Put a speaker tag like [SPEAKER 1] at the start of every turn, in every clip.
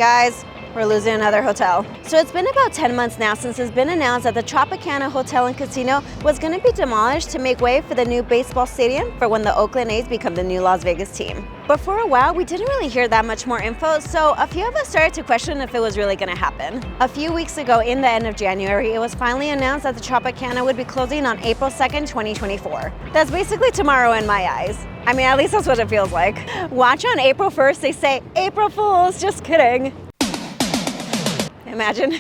[SPEAKER 1] Guys, we're losing another hotel. So it's been about 10 months now since it's been announced that the Tropicana Hotel and Casino was going to be demolished to make way for the new baseball stadium for when the Oakland A's become the new Las Vegas team. But for a while, we didn't really hear that much more info, so a few of us started to question if it was really going to happen. A few weeks ago, in the end of January, it was finally announced that the Tropicana would be closing on April 2nd, 2024. That's basically tomorrow in my eyes. I mean, at least that's what it feels like. Watch on April 1st, they say, April Fools, just kidding. Imagine.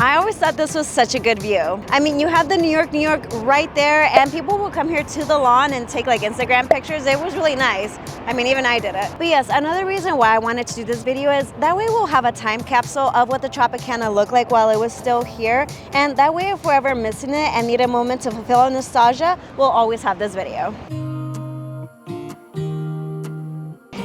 [SPEAKER 1] I always thought this was such a good view. I mean, you have the New York right there, and people will come here to the lawn and take like Instagram pictures. It was really nice. I mean, even I did it. But yes, another reason why I wanted to do this video is that way we'll have a time capsule of what the Tropicana looked like while it was still here. And that way, if we're ever missing it and need a moment to fulfill our nostalgia, we'll always have this video.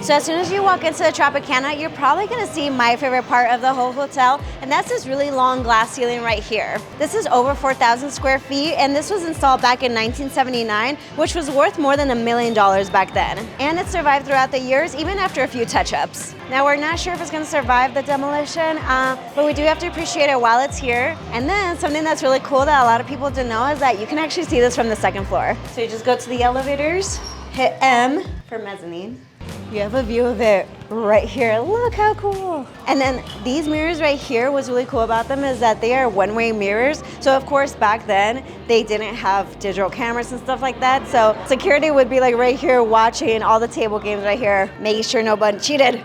[SPEAKER 1] So as soon as you walk into the Tropicana, you're probably gonna see my favorite part of the whole hotel, and that's this really long glass ceiling right here. This is over 4,000 square feet, and this was installed back in 1979, which was worth more than $1 million back then. And it survived throughout the years, even after a few touch-ups. Now we're not sure if it's gonna survive the demolition, but we do have to appreciate it while it's here. And then something that's really cool that a lot of people didn't know is that you can actually see this from the second floor. So you just go to the elevators, hit M for mezzanine. You have a view of it right here. Look how cool. And then these mirrors right here, what's really cool about them is that they are one-way mirrors. So of course back then they didn't have digital cameras and stuff like that. So security would be like right here watching all the table games right here, making sure nobody cheated.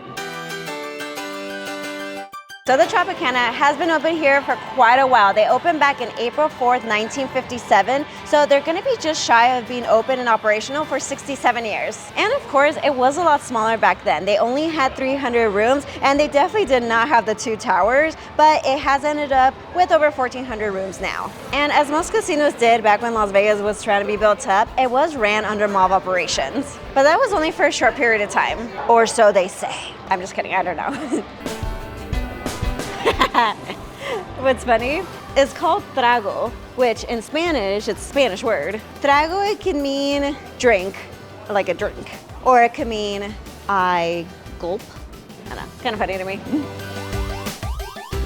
[SPEAKER 1] So the Tropicana has been open here for quite a while. They opened back in April 4th, 1957. So they're gonna be just shy of being open and operational for 67 years. And of course, it was a lot smaller back then. They only had 300 rooms, and they definitely did not have the 2 towers, but it has ended up with over 1,400 rooms now. And as most casinos did back when Las Vegas was trying to be built up, it was ran under mob operations. But that was only for a short period of time, or so they say. I'm just kidding, I don't know. What's funny? It's called trago, which in Spanish, it's a Spanish word. Trago, it can mean drink, like a drink. Or it can mean I gulp. I don't know, kind of funny to me.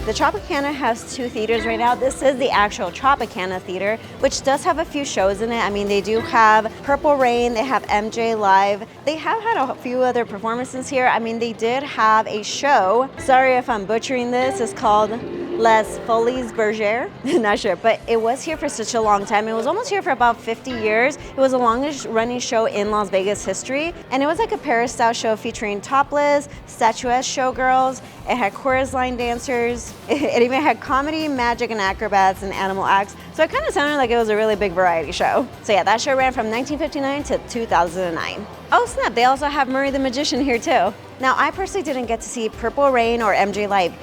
[SPEAKER 1] The Tropicana has 2 theaters right now. This is the actual Tropicana Theater, which does have a few shows in it. I mean, they do have Purple Rain, they have MJ Live. They have had a few other performances here. I mean, they did have a show. Sorry if I'm butchering this. It's called Les Folies Bergère. Not sure, but it was here for such a long time. It was almost here for about 50 years. It was the longest running show in Las Vegas history. And it was like a Paris-style show featuring topless, statuesque showgirls. It had chorus line dancers. It even had comedy, magic, and acrobats and animal acts. So it kind of sounded like it was a really big variety show. So yeah, that show ran from 1959 to 2009. Oh snap, they also have Murray the Magician here too. Now I personally didn't get to see Purple Rain or MJ Live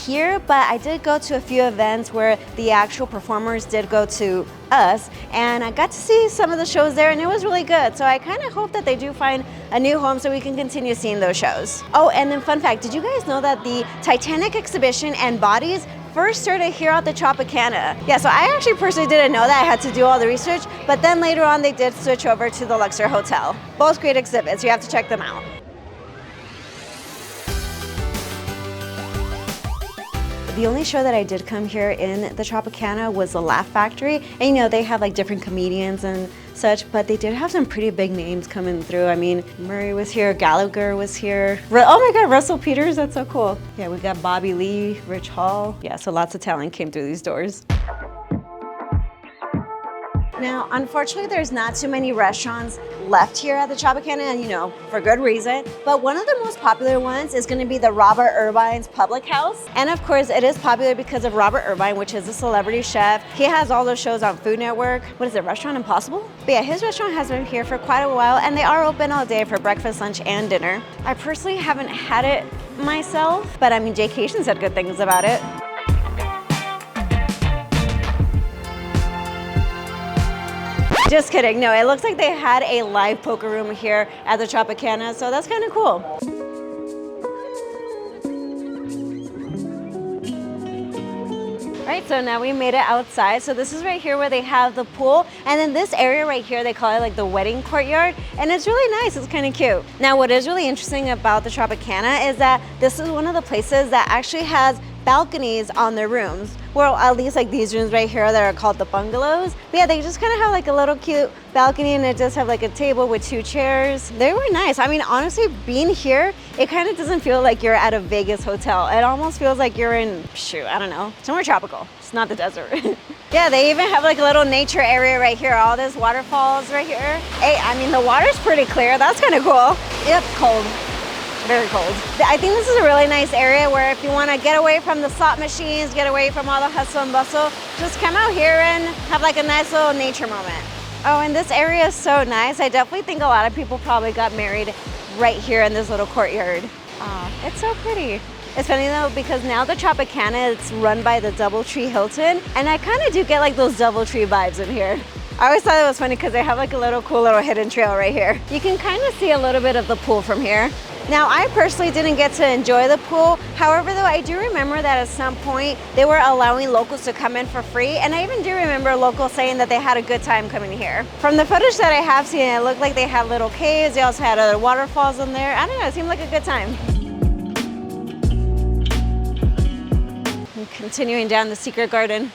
[SPEAKER 1] here, but I did go to a few events where the actual performers did go to us, and I got to see some of the shows there, and it was really good. So I kind of hope that they do find a new home so we can continue seeing those shows. Oh, and then fun fact, did you guys know that the Titanic exhibition and bodies first started here at the Tropicana? Yeah, so I actually personally didn't know that. I had to do all the research, but then later on they did switch over to the Luxor Hotel. Both great exhibits, you have to check them out. The only show that I did come here in the Tropicana was the Laugh Factory. And you know, they have like different comedians and such, but they did have some pretty big names coming through. I mean, Murray was here, Gallagher was here. Oh my God, Russell Peters, that's so cool. Yeah, we got Bobby Lee, Rich Hall. Yeah, so lots of talent came through these doors. Now, unfortunately, there's not too many restaurants left here at the Tropicana, and you know, for good reason. But one of the most popular ones is gonna be the Robert Irvine's Public House. And of course, it is popular because of Robert Irvine, which is a celebrity chef. He has all those shows on Food Network. What is it, Restaurant Impossible? But yeah, his restaurant has been here for quite a while, and they are open all day for breakfast, lunch, and dinner. I personally haven't had it myself, but I mean, Jaycation said good things about it. Just kidding, no, it looks like they had a live poker room here at the Tropicana, so that's kind of cool. All right, so now we made it outside. So this is right here where they have the pool. And then this area right here, they call it like the wedding courtyard. And it's really nice, it's kind of cute. Now, what is really interesting about the Tropicana is that this is one of the places that actually has balconies on their rooms. Well, at least like these rooms right here that are called the bungalows. But yeah, they just kind of have like a little cute balcony, and it does have like a table with 2 chairs. They were nice. I mean, honestly, being here, it kind of doesn't feel like you're at a Vegas hotel. It almost feels like you're in, shoot, I don't know, somewhere tropical. It's not the desert. Yeah, they even have like a little nature area right here. All these waterfalls right here. Hey, I mean, the water's pretty clear. That's kind of cool. Yep, cold. Very cold. I think this is a really nice area where if you want to get away from the slot machines, get away from all the hustle and bustle, just come out here and have like a nice little nature moment. Oh, and this area is so nice. I definitely think a lot of people probably got married right here in this little courtyard. It's so pretty. It's funny though, because now the Tropicana, it's run by the Doubletree Hilton, and I kind of do get like those Doubletree vibes in here. I always thought it was funny because they have like a little cool little hidden trail right here. You can kind of see a little bit of the pool from here. Now, I personally didn't get to enjoy the pool. However, though, I do remember that at some point they were allowing locals to come in for free. And I even do remember locals saying that they had a good time coming here. From the footage that I have seen, it looked like they had little caves. They also had other waterfalls in there. I don't know, it seemed like a good time. And continuing down the secret garden.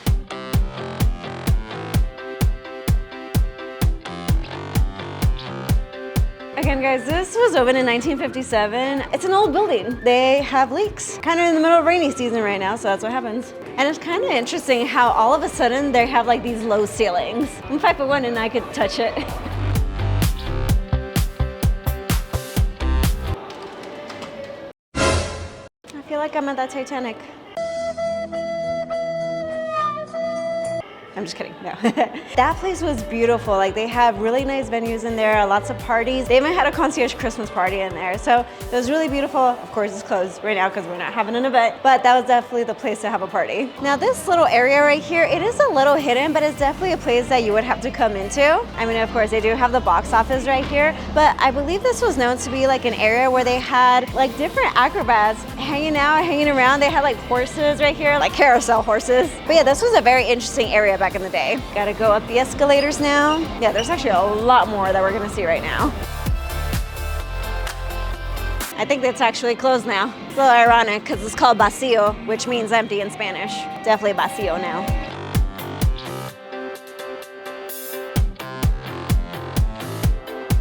[SPEAKER 1] Again, guys, this was opened in 1957. It's an old building. They have leaks. Kind of in the middle of rainy season right now, so that's what happens. And it's kind of interesting how all of a sudden they have like these low ceilings. I'm 5'1" and I could touch it. I feel like I'm at that Titanic. I'm just kidding, no. That place was beautiful. Like, they have really nice venues in there, lots of parties. They even had a concierge Christmas party in there. So it was really beautiful. Of course, it's closed right now because we're not having an event, but that was definitely the place to have a party. Now, this little area right here, it is a little hidden, but it's definitely a place that you would have to come into. I mean, of course, they do have the box office right here, but I believe this was known to be like an area where they had like different acrobats hanging out, hanging around. They had like horses right here, like carousel horses. But yeah, this was a very interesting area back in the day. Gotta go up the escalators now. Yeah, there's actually a lot more that we're gonna see right now. I think it's actually closed now. It's a little ironic because it's called vacío, which means empty in Spanish. Definitely vacío now.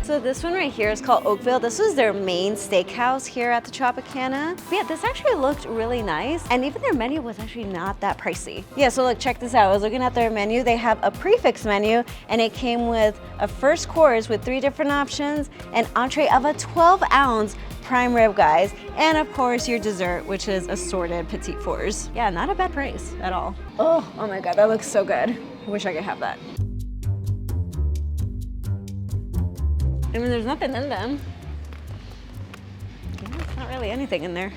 [SPEAKER 1] So this one right here is called Oakville. This was their main steakhouse here at the Tropicana. But yeah, this actually looked really nice. And even their menu was actually not that pricey. Yeah, so look, check this out. I was looking at their menu. They have a prefix menu, and it came with a first course with 3 different options, an entree of a 12-ounce prime rib, guys, and of course your dessert, which is assorted petite fours. Yeah, not a bad price at all. Oh my God, that looks so good. I wish I could have that. I mean, there's nothing in them. Yeah, it's not really anything in there.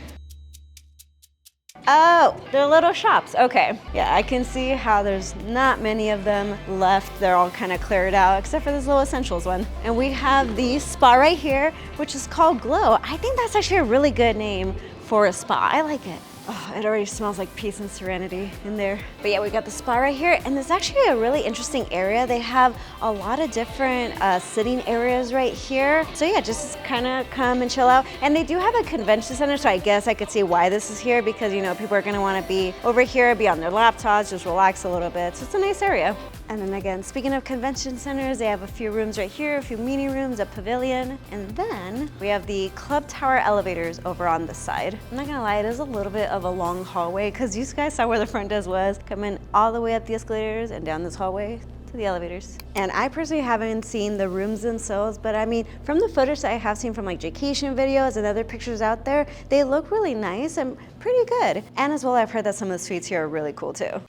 [SPEAKER 1] Oh, they're little shops. Okay. Yeah, I can see how there's not many of them left. They're all kind of cleared out, except for this little essentials one. And we have the spa right here, which is called Glow. I think that's actually a really good name for a spa. I like it. Oh, it already smells like peace and serenity in there. But yeah, we got the spa right here, and it's actually a really interesting area. They have a lot of different sitting areas right here. So yeah, just kind of come and chill out. And they do have a convention center, so I guess I could see why this is here, because you know, people are gonna wanna be over here, be on their laptops, just relax a little bit. So it's a nice area. And then again, speaking of convention centers, they have a few rooms right here, a few meeting rooms, a pavilion, and then we have the Club Tower elevators over on this side. I'm not gonna lie, it is a little bit of a long hallway because you guys saw where the front desk was, coming all the way up the escalators and down this hallway to the elevators. And I personally haven't seen the rooms themselves, but I mean, from the footage that I have seen from like vacation videos and other pictures out there, they look really nice and pretty good. And as well, I've heard that some of the suites here are really cool too.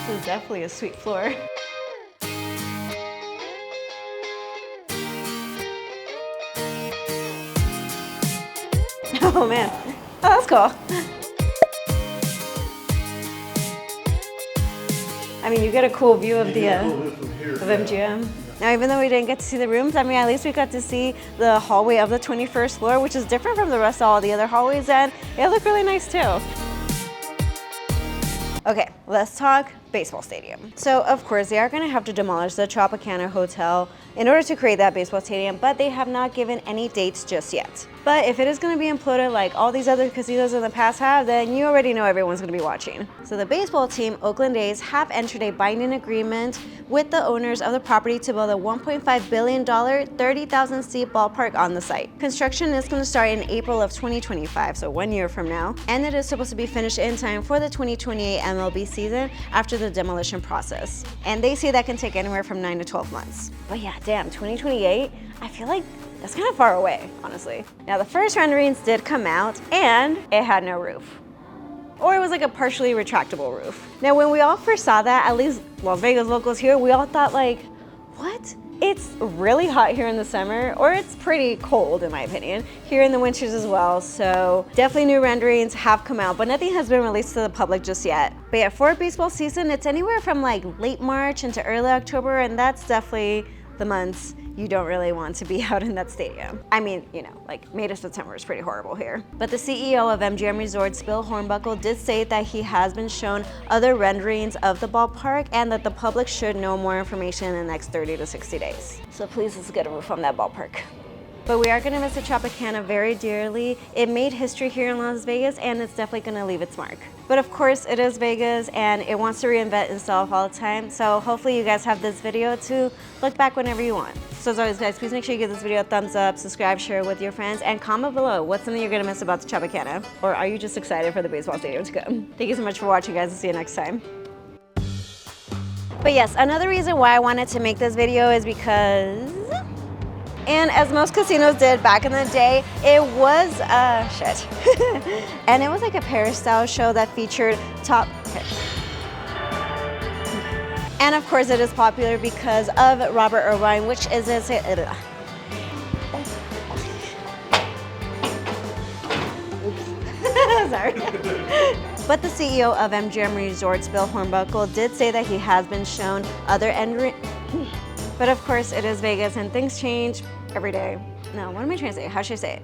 [SPEAKER 1] This is definitely a sweet floor. Oh man, oh that's cool. I mean, you get a cool view of the of MGM. Now, even though we didn't get to see the rooms, I mean, at least we got to see the hallway of the 21st floor, which is different from the rest of all the other hallways, and it looked really nice too. Okay, let's talk baseball stadium. So of course they are gonna have to demolish the Tropicana Hotel in order to create that baseball stadium, but they have not given any dates just yet. But if it is gonna be imploded like all these other casinos in the past have, then you already know everyone's gonna be watching. So the baseball team, Oakland A's, have entered a binding agreement with the owners of the property to build a $1.5 billion, 30,000 seat ballpark on the site. Construction is gonna start in April of 2025, so 1 year from now, and it is supposed to be finished in time for the 2028 MLB season after the demolition process. And they say that can take anywhere from 9 to 12 months. But yeah, damn, 2028, I feel like that's kind of far away, honestly. Now the first renderings did come out and it had no roof. Or it was like a partially retractable roof. Now when we all first saw that, at least Las Vegas locals here, we all thought like, what? It's really hot here in the summer, or it's pretty cold in my opinion, here in the winters as well. So definitely new renderings have come out, but nothing has been released to the public just yet. But yeah, for baseball season, it's anywhere from like late March into early October, and that's definitely the months you don't really want to be out in that stadium. I mean, you know, like May to September is pretty horrible here. But the CEO of MGM Resorts, Bill Hornbuckle, did say that he has been shown other renderings of the ballpark and that the public should know more information in the next 30 to 60 days. So please, let's get a roof on that ballpark. But we are gonna miss the Tropicana very dearly. It made history here in Las Vegas, and it's definitely gonna leave its mark. But of course, it is Vegas, and it wants to reinvent itself all the time. So hopefully you guys have this video to look back whenever you want. So as always, guys, please make sure you give this video a thumbs up, subscribe, share with your friends, and comment below what's something you're gonna miss about the Tropicana. Or are you just excited for the baseball stadium to come? Thank you so much for watching, guys. I'll see you next time. But yes, another reason why I wanted to make this video is because, and as most casinos did back in the day, it was, shit. And it was like a Paris style show that featured top. And of course it is popular because of Robert Irvine, which is a, sorry. But the CEO of MGM Resorts, Bill Hornbuckle, did say that he has been shown other but of course it is Vegas and things change every day. No, what am I trying to say? How should I say it?